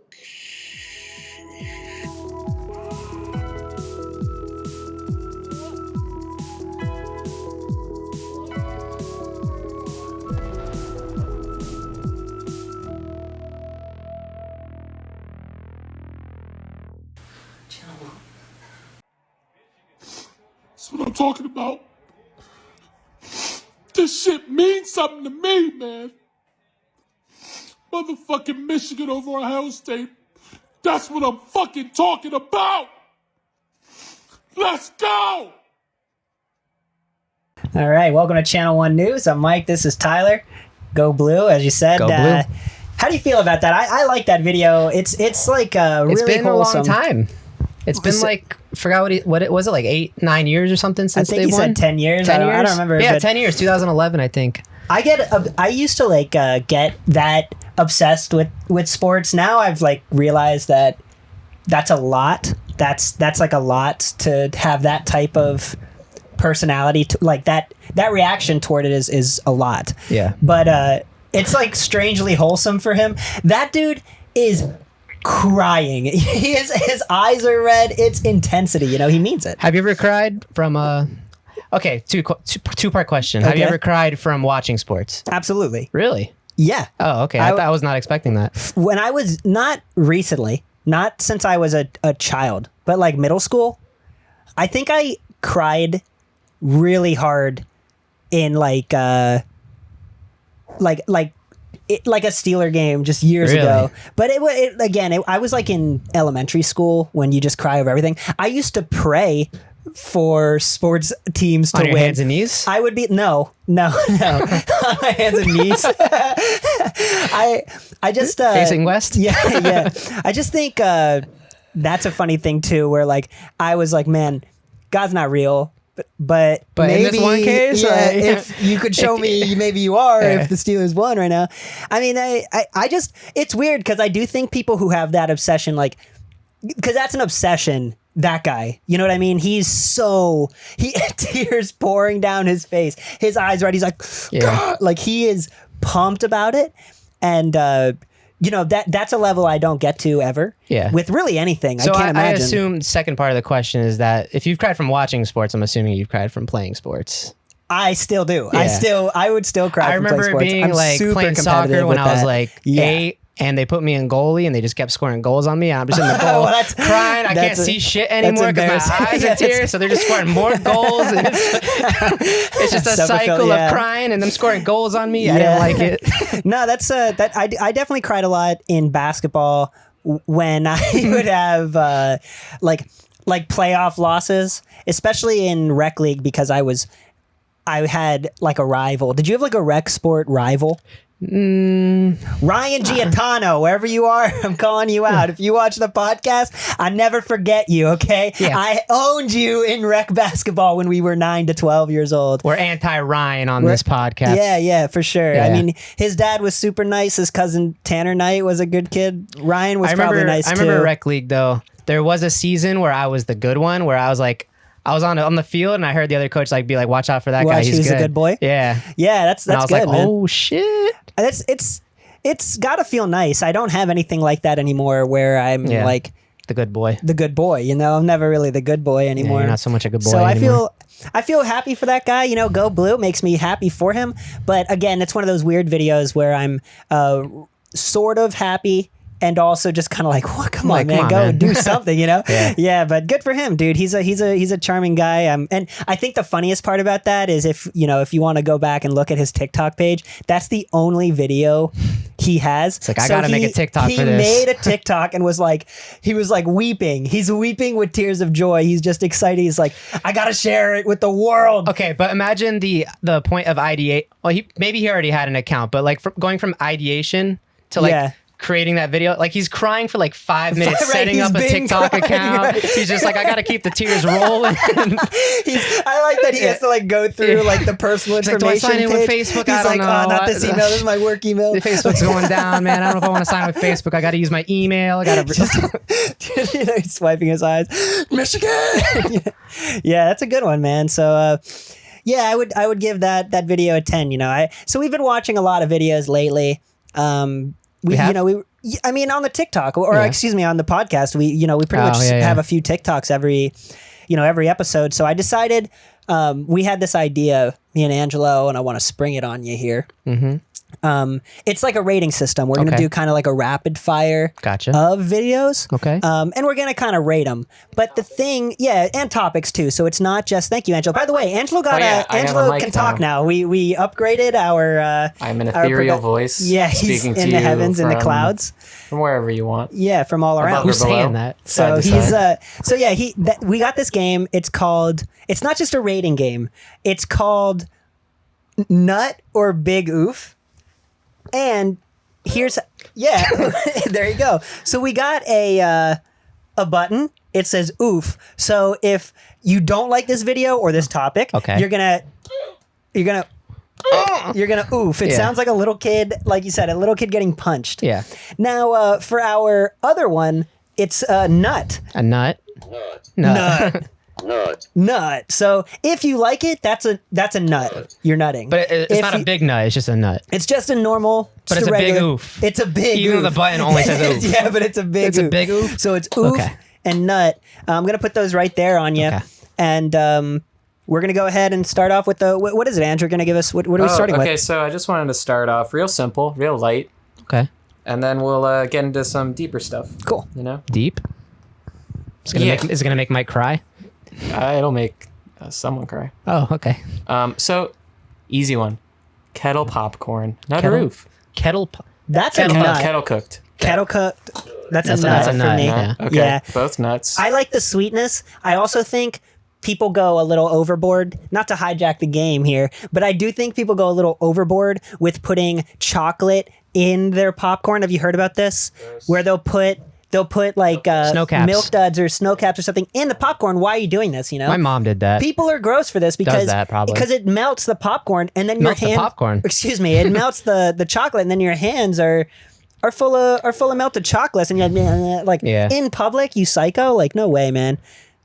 That's what I'm talking about. This shit means something to me, man. Motherfucking Michigan over Ohio State. That's what I'm fucking talking about. Let's go. All right, welcome to Channel 1 News. I'm Mike. This is Tyler. Go Blue, as you said. Go Blue. How do you feel about that? I like that video. It's like really It's been wholesome. a long time. It's been like, forgot what it was, it like 8-9 years or something since they won? I think he said 10 years. 10 years? I don't remember. Yeah, 10 years, 2011, I think. I used to like get that obsessed with sports. Now I've like realized that that's a lot. That's like a lot to have that type of personality to, like that reaction toward it is a lot. Yeah. But it's like strangely wholesome for him. That dude is crying. His eyes are red. It's intensity. You know, he means it. Have you ever cried from okay, two-part question. Have you ever cried from watching sports? Absolutely. Really? Yeah. Oh, okay. I was not expecting that. When I was, not recently, not since I was a child, but like middle school, I think I cried really hard in like a Steeler game just years ago. But I was like in elementary school when you just cry over everything. I used to pray for sports teams to On win. your hands and knees? I would be no on my hands and knees. I just facing west. Yeah. I just think that's a funny thing too, where like I was like, man, God's not real. But maybe, in this one case, if you could show me, maybe you are. If the Steelers won right now, I mean, I just, it's weird because I do think people who have that obsession, like, because that's an obsession. That guy, you know what I mean? Tears pouring down his face, his eyes red. He's like, like he is pumped about it, and you know that's a level I don't get to ever. Yeah, with really anything. So I can't imagine. I assume the second part of the question is that if you've cried from watching sports, I'm assuming you've cried from playing sports. I still do. Yeah. I would still cry. I remember being like playing soccer when I was like 8. And they put me in goalie, and they just kept scoring goals on me. I'm just in the goal crying. I can't see shit anymore because my eyes are tears. So they're just scoring more goals. And it's just a cycle of crying and them scoring goals on me. I didn't like it. No, that's I definitely cried a lot in basketball when I would have like playoff losses, especially in rec league, because I had like a rival. Did you have like a rec sport rival? Ryan Giatano, wherever you are, I'm calling you out. If you watch the podcast, I never forget you, okay? Yeah. I owned you in rec basketball when we were 9 to 12 years old. We're anti-Ryan on this podcast. Yeah, for sure. Yeah. I mean, his dad was super nice. His cousin Tanner Knight was a good kid. Ryan was probably nice too. I remember rec league, though. There was a season where I was the good one, where I was like, I was on the field, and I heard the other coach be like, "Watch out for that guy. He's a good boy." Yeah, that's and I was good, like, man. "Oh shit!" It's gotta feel nice. I don't have anything like that anymore, where I'm like the good boy. You know, I'm never really the good boy anymore. Yeah, you're not so much a good boy. So anymore. I feel happy for that guy. You know, go Blue makes me happy for him. But again, it's one of those weird videos where I'm sort of happy. And also just kind of like, well, come on, man, do something, you know? Yeah, but good for him, dude. He's a charming guy. And I think the funniest part about that is if you want to go back and look at his TikTok page, that's the only video he has. It's like, I gotta make a TikTok for this. He made a TikTok and was like weeping. He's weeping with tears of joy. He's just excited. He's like, I gotta share it with the world. Okay, but imagine the point of ideate. Well, maybe he already had an account, but like going from ideation to like creating that video, like he's crying for like 5 minutes, setting up a TikTok account. Right. He's just like, I gotta keep the tears rolling. I like that he has to like go through like the personal information. Like, do I sign in with Facebook? He's like, oh, not this email. This is my work email. The Facebook's going down, man. I don't know if I want to sign with Facebook. I gotta use my email. I gotta. He's swiping his eyes. Michigan. Yeah, that's a good one, man. So. Yeah, I would give that video a 10. You know, so we've been watching a lot of videos lately. I mean, on the TikTok or excuse me, on the podcast, we pretty much have a few TikToks every episode. So I decided, we had this idea, me and Angelo, and I want to spring it on you here. Mm-hmm. It's like a rating system. We're going to do kind of like a rapid fire of videos. Okay. And we're going to kind of rate them. But the thing, and topics too. So it's not just, thank you, Angelo. By the way, Angelo Angelo can talk now. We upgraded our, I'm an ethereal voice. Yeah, he's in the heavens, in the clouds. From wherever you want. Yeah, from all around. Who's saying that? So we got this game. It's not just a rating game. It's called Nut or Big Oof. And here's there you go. So we got a button. It says oof. So if you don't like this video or this topic, you're gonna oof. It sounds like a little kid, like you said, a little kid getting punched. Yeah. Now for our other one, it's a nut. A nut. Nut. Nut. So if you like it, that's a nut. You're nutting. But it's not a big nut. It's just a nut. It's just a normal. But it's a big oof. It's a big. Even oof. the button only says oof. Yeah, but it's a big. It's a big oof. So it's oof and nut. I'm gonna put those right there on you, and we're gonna go ahead and start off with the. What is it, Andrew? Gonna give us what are we starting with? Okay, so I just wanted to start off real simple, real light. Okay. And then we'll get into some deeper stuff. Cool. Deep. Is it gonna make Mike cry? It'll make someone cry. Oh, okay. So, easy one. Kettle popcorn. Not a roof. That's a nut. Kettle cooked. Kettle cooked. That's a nut for me. Yeah. Okay. Yeah. Both nuts. I like the sweetness. I also think people go a little overboard. Not to hijack the game here, but I do think people go a little overboard with putting chocolate in their popcorn. Have you heard about this? Where they'll put like milk duds or snow caps or something in the popcorn. Why are you doing this? My mom did that. People are gross for this because it melts the popcorn and then melts the popcorn. Excuse me, it melts the chocolate and then your hands are full of melted chocolates and you're in public, you psycho. Like, no way, man.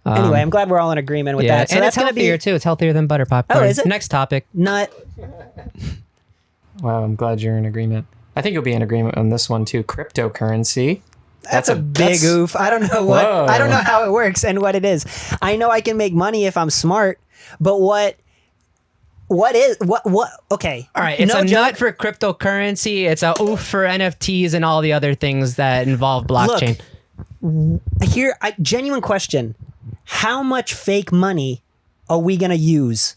Anyway, I'm glad we're all in agreement with that. So and that's it's healthier too. It's healthier than butter popcorn. Oh, is it? Next topic. Nut. Wow, I'm glad you're in agreement. I think you'll be in agreement on this one too. Cryptocurrency. That's a big oof. I don't know I don't know how it works and what it is. I know I can make money if I'm smart, but what okay. All right, it's a nut for cryptocurrency, it's a oof for NFTs and all the other things that involve blockchain. Look, here, genuine question. How much fake money are we going to use?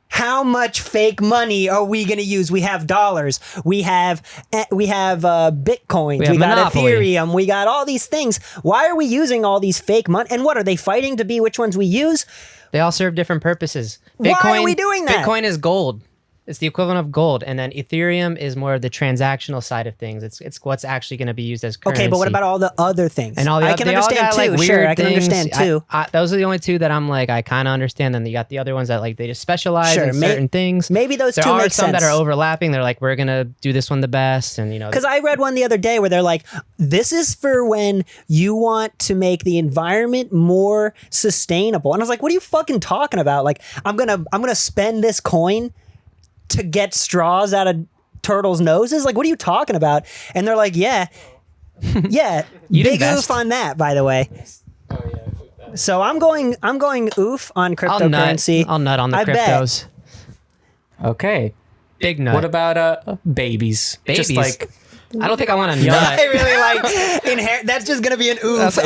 How much fake money are we going to use? We have dollars. We have Bitcoin. We got Ethereum. We got all these things. Why are we using all these fake money? And what are they fighting to be which ones we use? They all serve different purposes. Why are we doing that? Bitcoin is gold. It's the equivalent of gold, and then Ethereum is more of the transactional side of things. It's what's actually going to be used as currency. Okay, but what about all the other things? And all the I can understand too. Like, sure, I can understand too. Those are the only two that I'm like I kind of understand. Then you got the other ones that like they just specialize in certain things. Maybe those two make sense. There are some that are overlapping. They're like we're gonna do this one the best, and because I read one the other day where they're like, this is for when you want to make the environment more sustainable, and I was like, what are you fucking talking about? Like I'm gonna spend this coin to get straws out of turtles' noses? Like, what are you talking about? And they're like, yeah. Big oof on that, by the way. So I'm going oof on cryptocurrency. I'll nut on the cryptos. Okay. Big nut. What about babies? Babies? Just like, I don't think I want to nut. I really like that's just gonna be an oof.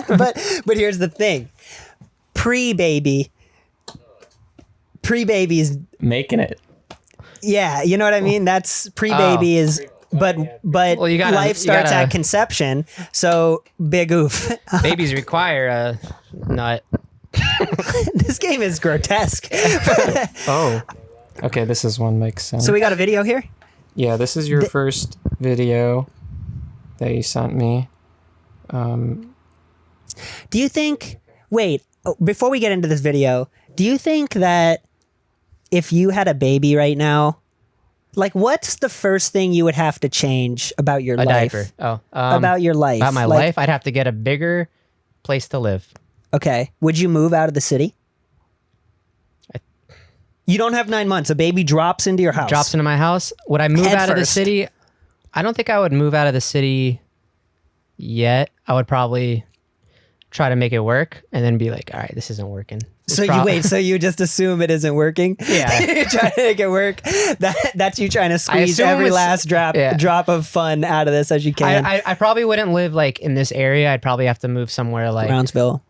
But here's the thing. Pre-baby is making it. Yeah, you know what I mean? That's pre-baby is, but life starts at conception, so big oof. Babies require a nut. This game is grotesque. Oh, okay, this is one makes sense. So we got a video here? Yeah, this is your first video that you sent me. Do you think, before we get into this video, do you think that if you had a baby right now, like what's the first thing you would have to change about your life? Diaper. About your life. About my life, I'd have to get a bigger place to live. Okay. Would you move out of the city? You don't have 9 months. A baby drops into your house. Drops into my house. Would I move out of the city? I don't think I would move out of the city yet. I would probably try to make it work and then be like, all right, this isn't working. So you just assume it isn't working? Yeah. You're trying to make it work. That's you trying to squeeze every last drop of fun out of this as you can. I probably wouldn't live like in this area. I'd probably have to move somewhere like Brownsville.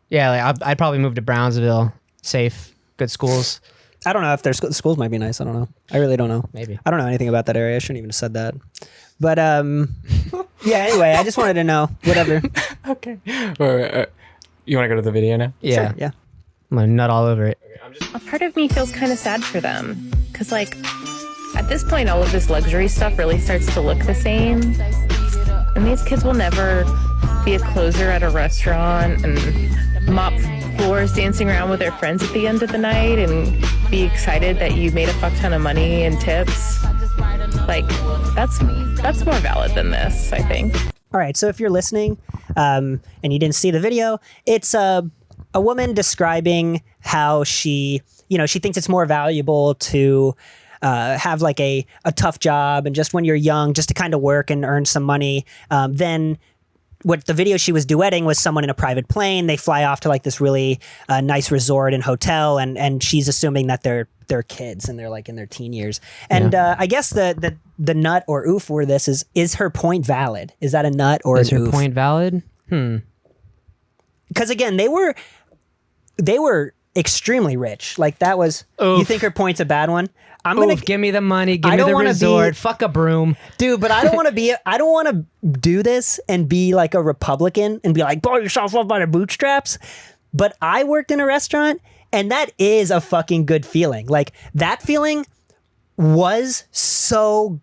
Yeah, like I'd probably move to Brownsville. Safe, good schools. I don't know if their schools might be nice. I don't know. I really don't know. Maybe. I don't know anything about that area. I shouldn't even have said that. But yeah, anyway, I just wanted to know. Whatever. Okay. You want to go to the video now? Yeah. Sure, yeah. I'm gonna nut all over it. A part of me feels kind of sad for them. Because, like, at this point, all of this luxury stuff really starts to look the same. And these kids will never be a closer at a restaurant and mop floors dancing around with their friends at the end of the night and be excited that you made a fuck ton of money in tips. Like, that's more valid than this, I think. All right, so if you're listening and you didn't see the video, it's a woman describing how she thinks it's more valuable to have like a tough job and just when you're young, just to kind of work and earn some money. Then what the video she was duetting was someone in a private plane. They fly off to like this really nice resort and hotel, and she's assuming that they're kids and they're like in their teen years. And I guess the nut or oof for this is her point valid? Is that a nut or is an her oof? point valid? Because again, they were extremely rich. Like that was. Oof. You think her point's a bad one? I'm Oof, gonna give me the money. Give me the resort. Fuck a broom, dude. But I don't want to be. I don't want to do this and be like a Republican and be like, pull yourself up by the bootstraps. But I worked in a restaurant, and that is a fucking good feeling. Like that feeling was so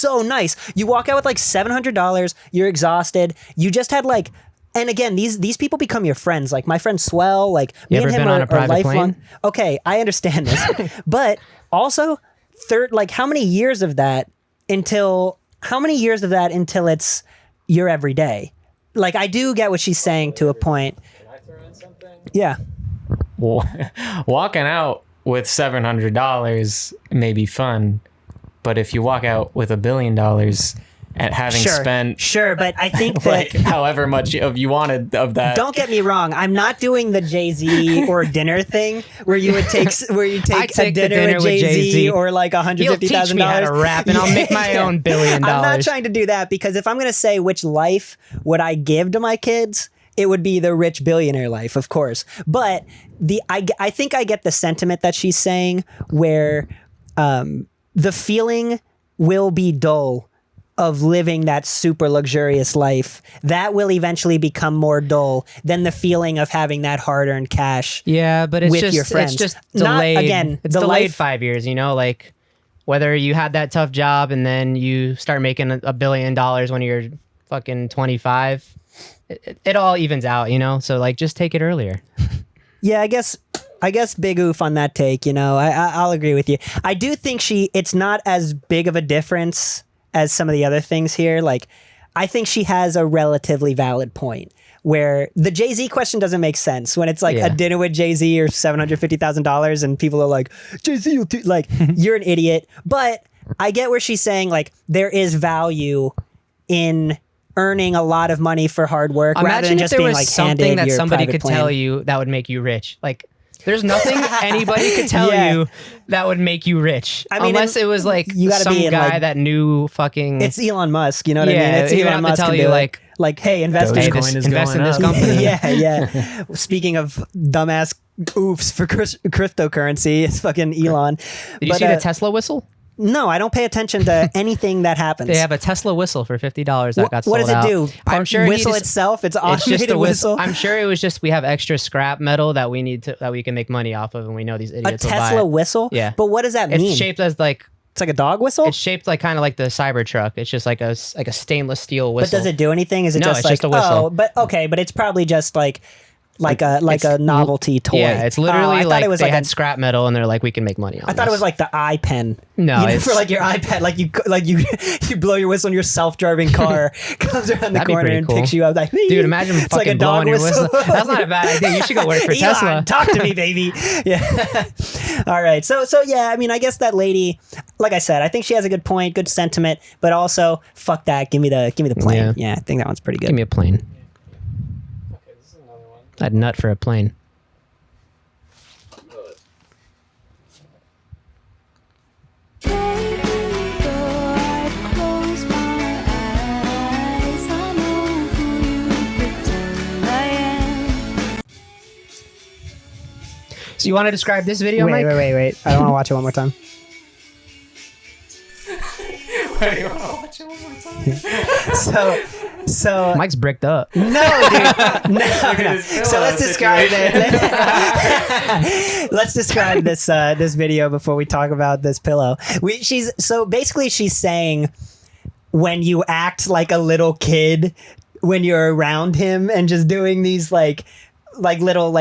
nice. You walk out with like $700. You're exhausted. You just had like. And again, these people become your friends. Like my friend Swell, like me and him are lifelong. Plane? Okay, I understand this, but also like how many years of that until it's your everyday? Like I do get what she's saying to a point. Can I throw in something? Yeah. Well, walking out with $700 may be fun, but if you walk out with $1 billion. At having spent but I think that like however much of you wanted of that. Don't get me wrong. I'm not doing the Jay-Z or dinner thing where you take a dinner with Jay-Z or like $150,000. You'll teach me how to rap and I'll make my own $1 billion. I'm not trying to do that because if I'm going to say which life would I give to my kids, it would be the rich billionaire life, of course. But I think I get the sentiment that she's saying where the feeling will be dull of living that super luxurious life. That will eventually become more dull than the feeling of having that hard-earned cash. Yeah, but it's with just your friends. it's just delayed. Not, again, it's delayed 5 years. You know, like whether you had that tough job and then you start making $1 billion when you're fucking 25, it all evens out. You know, so like just take it earlier. Yeah, I guess big oof on that take. You know, I'll agree with you. I do think it's not as big of a difference as some of the other things here. Like, I think she has a relatively valid point where the Jay-Z question doesn't make sense when it's like a dinner with Jay-Z or $750,000 and people are like, Jay-Z, like, you're an idiot. But I get where she's saying, like, there is value in earning a lot of money for hard work rather than just being like something handed that your somebody private could plane. tell you that would make you rich. Like, there's nothing anybody could tell you that would make you rich. I mean, unless it was like some guy that knew fucking. It's Elon Musk, you know what I mean? It's Elon Musk tell you like, hey, invest in this company. Yeah. Speaking of dumbass oofs for cryptocurrency, it's fucking Elon. Did you see the Tesla whistle? No, I don't pay attention to anything that happens. They have a Tesla whistle for $50 that got sold out. What does it do? I'm sure whistle itself. It's automated just a whistle. I'm sure it was just we have extra scrap metal that we can make money off of, and we know these idiots will buy it. A Tesla whistle? Yeah, but what does that mean? It's shaped as like. It's like a dog whistle? It's shaped like kind of like the Cybertruck. It's just like a stainless steel whistle. But does it do anything? Is it no, just it's like just a whistle? Oh, but okay, but it's probably just like a novelty toy. Yeah, it's literally like it was they had scrap metal and they're like, we can make money on I thought it was like the iPen. No, it's for like your iPad, like you blow your whistle and your self-driving car comes around the corner and picks you up. Like, dude, imagine fucking like a blowing dog your whistle. whistle. That's not a bad idea. You should go work for Elon, Tesla. talk to me, baby. Yeah. All right. So yeah, I mean, I guess that lady, like I said, I think she has a good point, good sentiment, but also fuck that. Give me the plane. Yeah, I think that one's pretty good. Give me a plane. Okay, this is another one. I'd nut for a plane. So you want to describe this video, Mike? Wait. I don't want to watch it one more time. Wait, you want to watch it one more time? So Mike's bricked up. no, dude. No. So let's describe it. Let's describe this video before we talk about this pillow. She's saying when you act like a little kid when you're around him and just doing these like little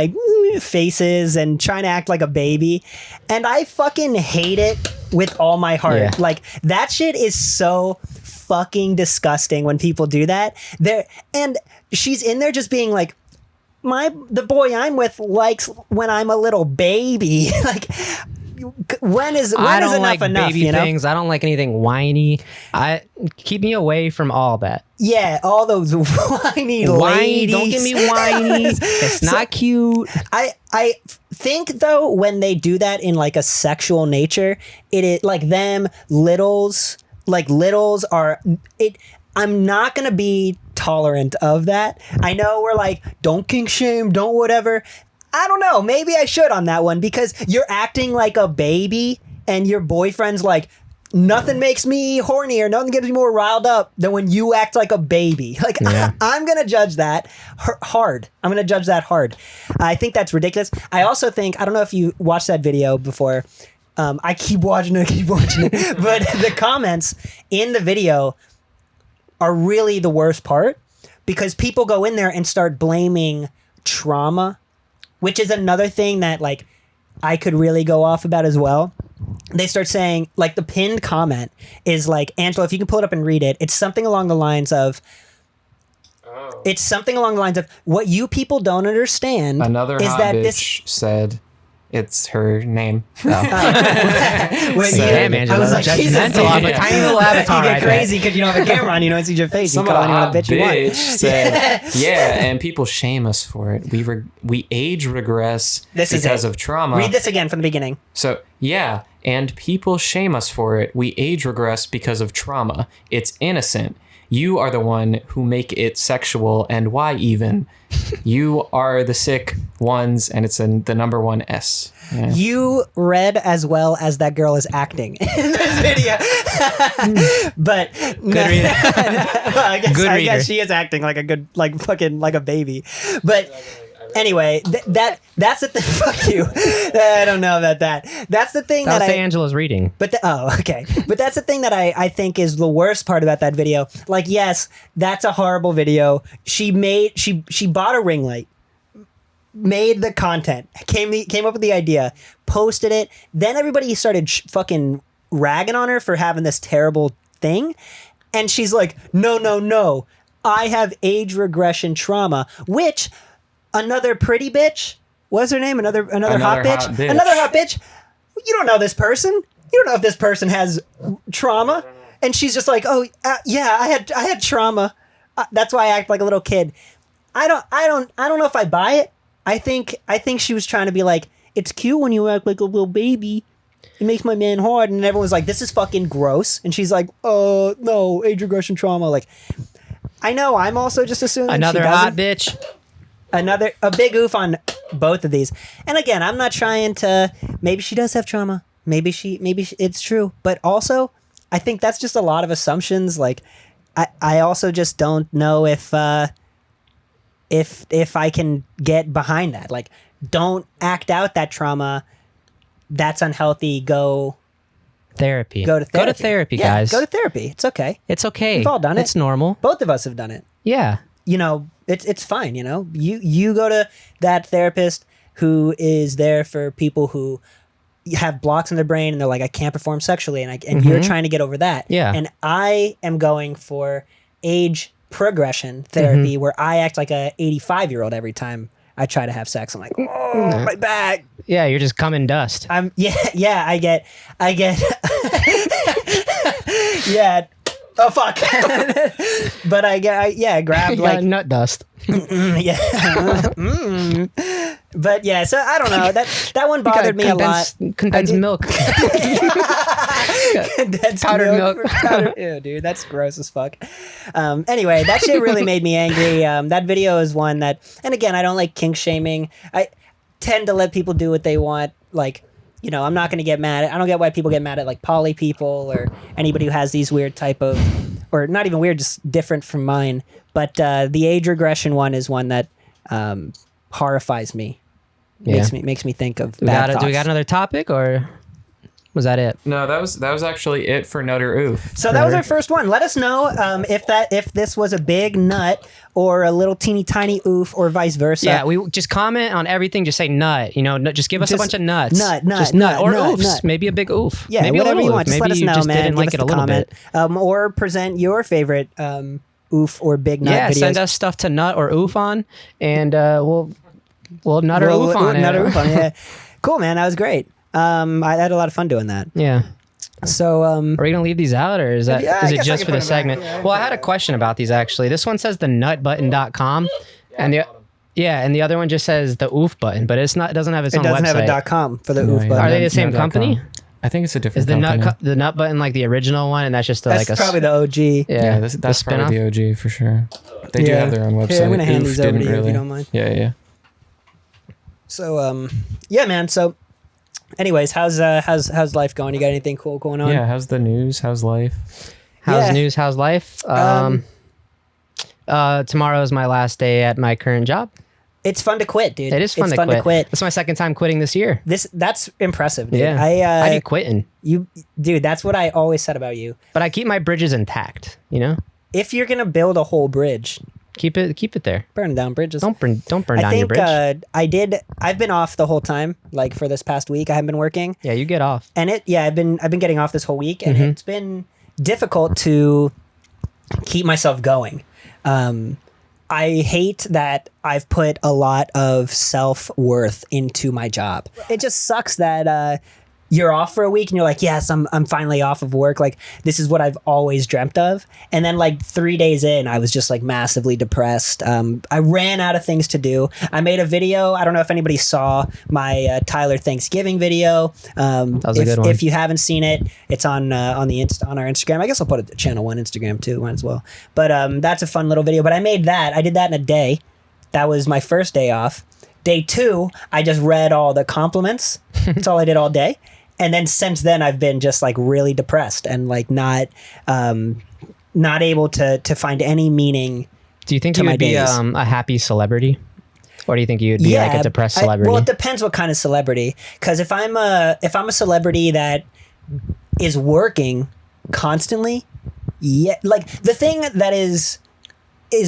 faces and trying to act like a baby, and I fucking hate it with all my heart. Yeah. Like that shit is so fucking disgusting when people do that. And she's in there just being like, the boy I'm with likes when I'm a little baby. Like when is enough, baby you know? things. I don't like anything whiny. Keep me away from all that. Yeah, all those whiny ladies. Don't get me whiny. It's not cute. I think though when they do that in like a sexual nature, it is like them littles are it. I'm not gonna be tolerant of that. I know we're like, don't kink shame, don't whatever. I don't know. Maybe I should on that one because you're acting like a baby and your boyfriend's like, nothing makes me hornier, nothing gets me more riled up than when you act like a baby. Like, yeah. I'm going to judge that hard. I'm going to judge that hard. I think that's ridiculous. I also think, I don't know if you watched that video before. I keep watching it. But the comments in the video are really the worst part because people go in there and start blaming trauma, which is another thing that like I could really go off about as well. They start saying, like, the pinned comment is like, Angela, if you can pull it up and read it, it's something along the lines of, what you people don't understand Another is hot that bitch said, it's her name. Damn, Angela, I was like, judgmental. I'm a tiny little avatar. You get crazy because you don't have a camera on. You don't see your face. Some you call anyone a hot bitch you want. bitch said, yeah, and people shame us for it. We age regress because of trauma. Read this again from the beginning. So, yeah, and people shame us for it. We age regress because of trauma. It's innocent. You are the one who make it sexual, and why even? You are the sick ones, and it's the number one S. Yeah. You read as well as that girl is acting in this video. But good reader. Well, I guess she is acting like a good, like fucking like a baby. But anyway, that's the thing. Fuck you. I don't know about that. That's the thing that Angela's reading. But okay. But that's the thing that I think is the worst part about that video. Like, yes, that's a horrible video. She bought a ring light, made the content, came up with the idea, posted it. Then everybody started fucking ragging on her for having this terrible thing, and she's like, no, I have age regression trauma, which. Another pretty bitch. What's her name? Another hot bitch. Another hot bitch. You don't know this person. You don't know if this person has trauma. And she's just like, oh yeah, I had trauma. That's why I act like a little kid. I don't know if I buy it. I think she was trying to be like, it's cute when you act like a little baby. It makes my man hard. And everyone's like, this is fucking gross. And she's like, oh no, age regression trauma. Like, I know. I'm also just assuming another hot bitch. A big oof on both of these. And again, I'm not trying to, maybe she does have trauma. Maybe it's true. But also, I think that's just a lot of assumptions. Like, I also just don't know if I can get behind that. Like, don't act out that trauma. That's unhealthy. Go to therapy. Go to therapy, guys. Go to therapy. It's okay. It's okay. We've all done it. It's normal. Both of us have done it. Yeah. You know, it's fine, you know. You go to that therapist who is there for people who have blocks in their brain and they're like, I can't perform sexually, and you're trying to get over that. Yeah. And I am going for age progression therapy where I act like a 85-year-old every time I try to have sex. I'm like, oh, my back. Yeah, you're just coming dust. I get yeah. Oh fuck! But I grabbed like nut dust. yeah. But yeah, so I don't know. That one bothered me a lot. Condensed milk. Condensed powdered milk. Ew, dude, that's gross as fuck. Anyway, that shit really made me angry. That video is one that, and again, I don't like kink shaming. I tend to let people do what they want. Like, you know, I'm not going to get mad. I don't get why people get mad at like poly people or anybody who has these weird type of, or not even weird, just different from mine. But the age regression one is one that horrifies me. Yeah. Makes me think of Do bad we got another topic, or was that it? No, that was actually it for Nut or Oof. So that was our first one. Let us know if this was a big nut or a little teeny tiny oof or vice versa. Yeah, we just comment on everything. Just say nut. You know, just give us a bunch of nuts. Nut, or nut, oofs. nut. Maybe a big oof. Yeah, maybe whatever you want. Maybe Just let us you know, just man. didn't like it a little bit. Or present your favorite oof or big nut videos. Send us stuff to nut or oof on, and we'll nut or oof on it. Nut or oof on it. Yeah. Cool, man. That was great. I had a lot of fun doing that. Yeah. So, are we gonna leave these out, or is it just for the segment? Well, I had a question about these actually. This one says the nutbutton.com, and the other one just says the oof button, but it doesn't have its own website. It doesn't have a .com for the oof button. Are they the same company? I think it's a different Is the company. the nut button like the original one, and that's just That's probably the OG. Yeah, that's probably the OG for sure. They do have their own website. Here, I'm gonna hand Oof these over to didn't you if you don't mind. Yeah. So, yeah, man. So, anyways, how's life going? You got anything cool going on? Yeah, how's the news? How's life? How's news? How's life? Tomorrow is my last day at my current job. It's fun to quit, dude. It is fun to quit. That's my second time quitting this year. That's impressive, dude. Yeah, I be quitting. Dude, that's what I always said about you. But I keep my bridges intact. You know, if you're gonna build a whole bridge, keep it there. Burn down bridges. Don't burn down your bridge. I've been off the whole time. Like for this past week, I haven't been working. Yeah, you get off. And I've been getting off this whole week, and it's been difficult to keep myself going. I hate that I've put a lot of self-worth into my job. It just sucks that you're off for a week and you're like, yes, I'm finally off of work. Like, this is what I've always dreamt of. And then like 3 days in, I was just like massively depressed. I ran out of things to do. I made a video. I don't know if anybody saw my Tyler Thanksgiving video. That was a good one. If you haven't seen it, it's on our Instagram. I guess I'll put it to Channel 1 Instagram too, might as well. But that's a fun little video. But I made that. I did that in a day. That was my first day off. Day 2, I just read all the compliments. That's all I did all day. And then since then, I've been just like really depressed and like not able to find any meaning. Do you think you would be a happy celebrity, or do you think you would be like a depressed celebrity? Well, it depends what kind of celebrity. Because if I'm a celebrity that is working constantly, yeah, like the thing that is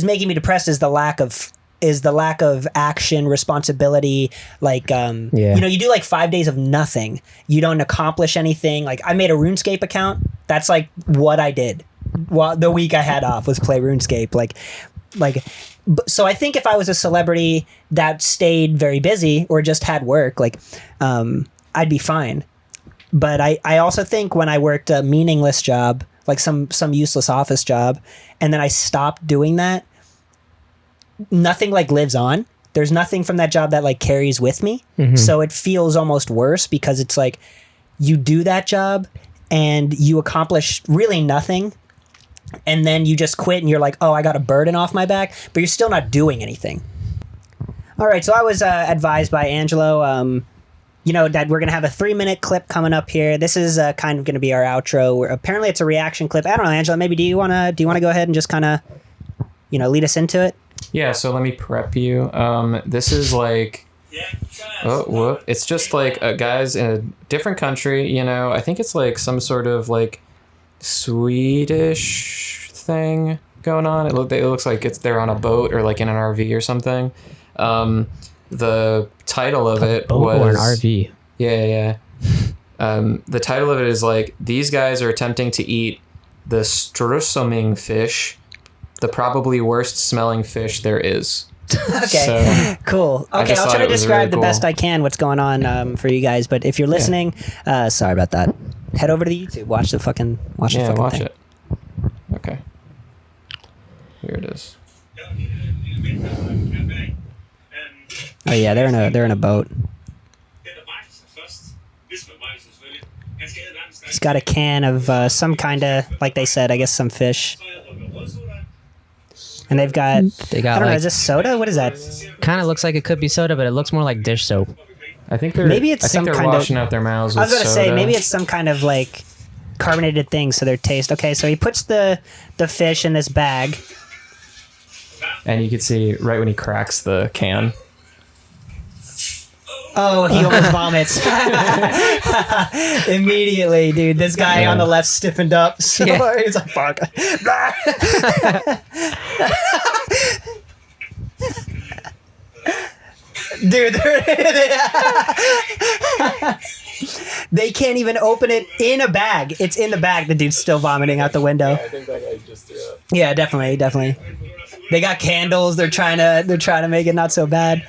making me depressed is the lack of action, responsibility. Like, you know, you do like 5 days of nothing. You don't accomplish anything. Like, I made a RuneScape account. That's like what I did. Well, the week I had off was play RuneScape. So I think if I was a celebrity that stayed very busy or just had work, like, I'd be fine. But I also think when I worked a meaningless job, like some useless office job, and then I stopped doing that, nothing like lives on. There's nothing from that job that like carries with me. So it feels almost worse because it's like you do that job and you accomplish really nothing, and then you just quit and you're like, oh, I got a burden off my back, but you're still not doing anything. All right, so I was advised by Angelo, you know, that we're going to have a 3-minute clip coming up here. This is kind of going to be our outro. Apparently it's a reaction clip. I don't know, Angelo, maybe do you want to go ahead and just kind of, you know, lead us into it? Yeah, so let me prep you. This is like, it's just like guys in a different country, you know. I think it's like some sort of like Swedish thing going on. It looks like they're on a boat or like in an RV or something. The title of it was... or an RV. Yeah. The title of it is like, these guys are attempting to eat the strömming fish, the probably worst smelling fish there is. Okay, cool. Okay, I'll try to describe the best I can what's going on for you guys. But if you're listening, sorry about that. Head over to the YouTube. Watch the fucking watch thing. It. Okay. Here it is. Oh yeah, they're in a boat. He's got a can of some kind of, like they said, I guess some fish. And they got I don't know, is this soda? What is that? Kind of looks like it could be soda, but it looks more like dish soap. I think they're washing out their mouths with soda. I was going to say, maybe it's some kind of like carbonated thing, so their taste. Okay, so he puts the fish in this bag. And you can see right when he cracks the can. Oh, he almost vomits. Immediately, dude. This guy on the left stiffened up. So he's like, fuck. Dude, they can't even open it in a bag. It's in the bag. The dude's still vomiting out the window. Yeah, I think that guy just threw up. Yeah, definitely. They got candles. They're trying to make it not so bad.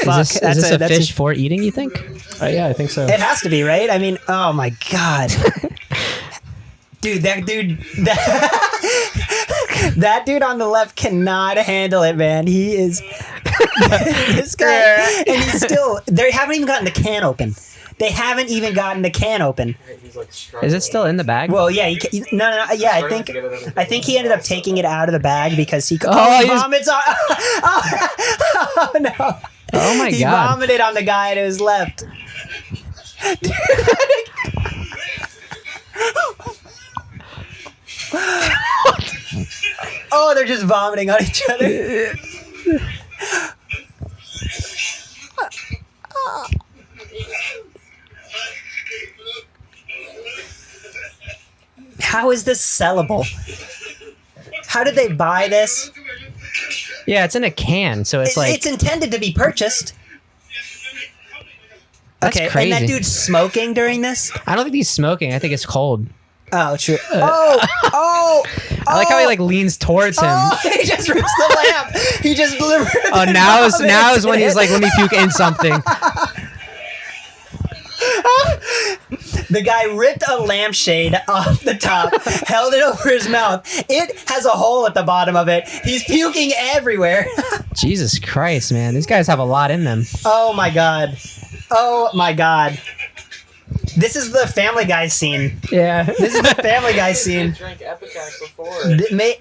Is this a fish for eating, you think? Yeah, I think so. It has to be, right? I mean, oh my god. Dude, that dude on the left cannot handle it, man. He is this guy, and he's still. They haven't even gotten the can open. He's like is it still in the bag? Well, yeah. No. Yeah, I think he ended up taking it out of the bag because he vomits on. Oh no! Oh my god! He vomited on the guy to his left. Oh, they're just vomiting on each other. How is this sellable? How did they buy this? Yeah, it's in a can, so it's intended to be purchased. That's crazy. And that dude's smoking during this? I don't think he's smoking. I think it's cold. Oh, true. I like how he like leans towards him. Oh, he just rips the lamp. He just delivered. Oh, now is when he's like, let me puke in something. The guy ripped a lampshade off the top, held it over his mouth. It has a hole at the bottom of it. He's puking everywhere. Jesus Christ, man. These guys have a lot in them. Oh my god. This is the Family Guy scene. Yeah. This is the Family Guy scene. Drank Epicac before.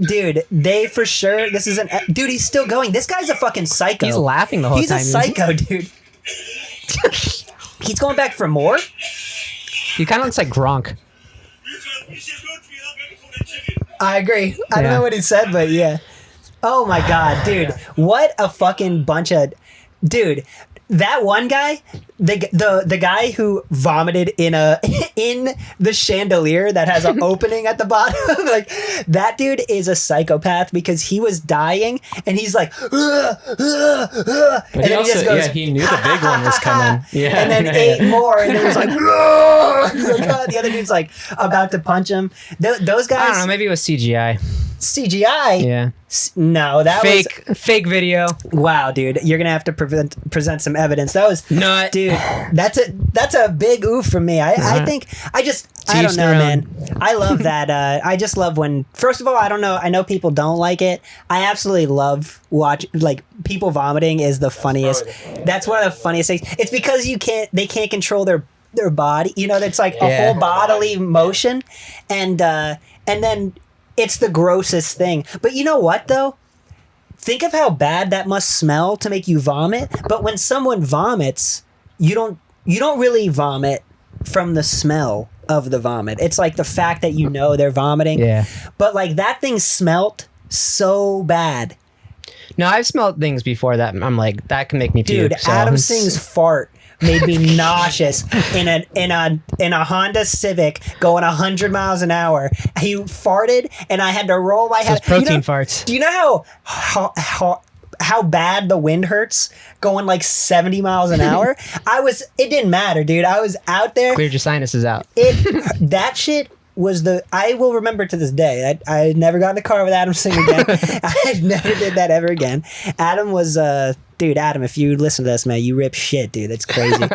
Dude, they for sure. This is dude. He's still going. This guy's a fucking psycho. He's laughing the whole time. He's a psycho, dude. He's going back for more. He kind of looks like Gronk. I agree. I don't know what he said, but yeah. Oh my god, dude! What a fucking bunch of, dude. That one guy, the guy who vomited in the chandelier that has an opening at the bottom, like that dude is a psychopath because he was dying and he's like, but and then he just goes, he knew the big one was coming. Yeah, and then ate more, and it was like, the other dude's like about to punch him. Those guys. I don't know. Maybe it was CGI. CGI. Yeah. No, that was fake video. Wow, dude, you're gonna have to present some evidence. That was nut, dude. That's a big oof from me. I think I don't know, man. I love that. I just love when. First of all, I don't know. I know people don't like it. I absolutely love like people vomiting is the funniest. That's one of the funniest things. It's because they can't control their body. You know, it's like a whole bodily motion, and then. It's the grossest thing. But you know what, though? Think of how bad that must smell to make you vomit. But when someone vomits, you don't really vomit from the smell of the vomit. It's like the fact that you know they're vomiting. Yeah. But like that thing smelt so bad. No, I've smelled things before that I'm like, that can make me puke. Dude, Adam Singh's fart made me nauseous in a Honda Civic going 100 miles an hour. He farted and I had to roll my head. Protein farts. Do you know how bad the wind hurts going like 70 miles an hour? It didn't matter, dude. I was out there. Cleared your sinuses out. That shit I will remember to this day. I never got in a car with Adam Singh again. I never did that ever again. Adam was dude, Adam, if you listen to this, man, you rip shit, dude. That's crazy.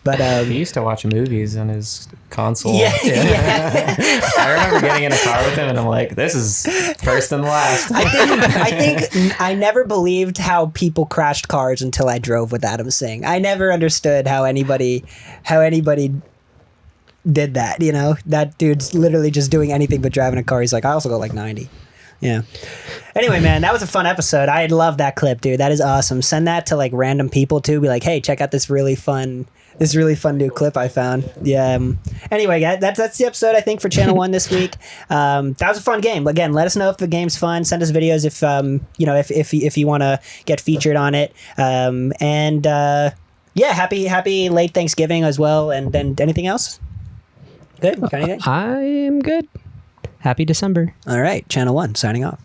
But he used to watch movies on his console. Yeah. I remember getting in a car with him, and I'm like, "This is first and last." I think I never believed how people crashed cars until I drove with Adam Singh. I never understood how anybody did that. You know, that dude's literally just doing anything but driving a car. He's like, I also go like 90. Yeah. Anyway, man, that was a fun episode. I love that clip, dude. That is awesome. Send that to like random people too. Be like, hey, check out this really fun new clip I found. Yeah. Anyway, guys, that's the episode I think for Channel 1 this week. That was a fun game. Again, let us know if the game's fun. Send us videos if you want to get featured on it. Yeah, happy late Thanksgiving as well. And then anything else? Good. Got anything? I am good. Happy December. All right. Channel 1 signing off.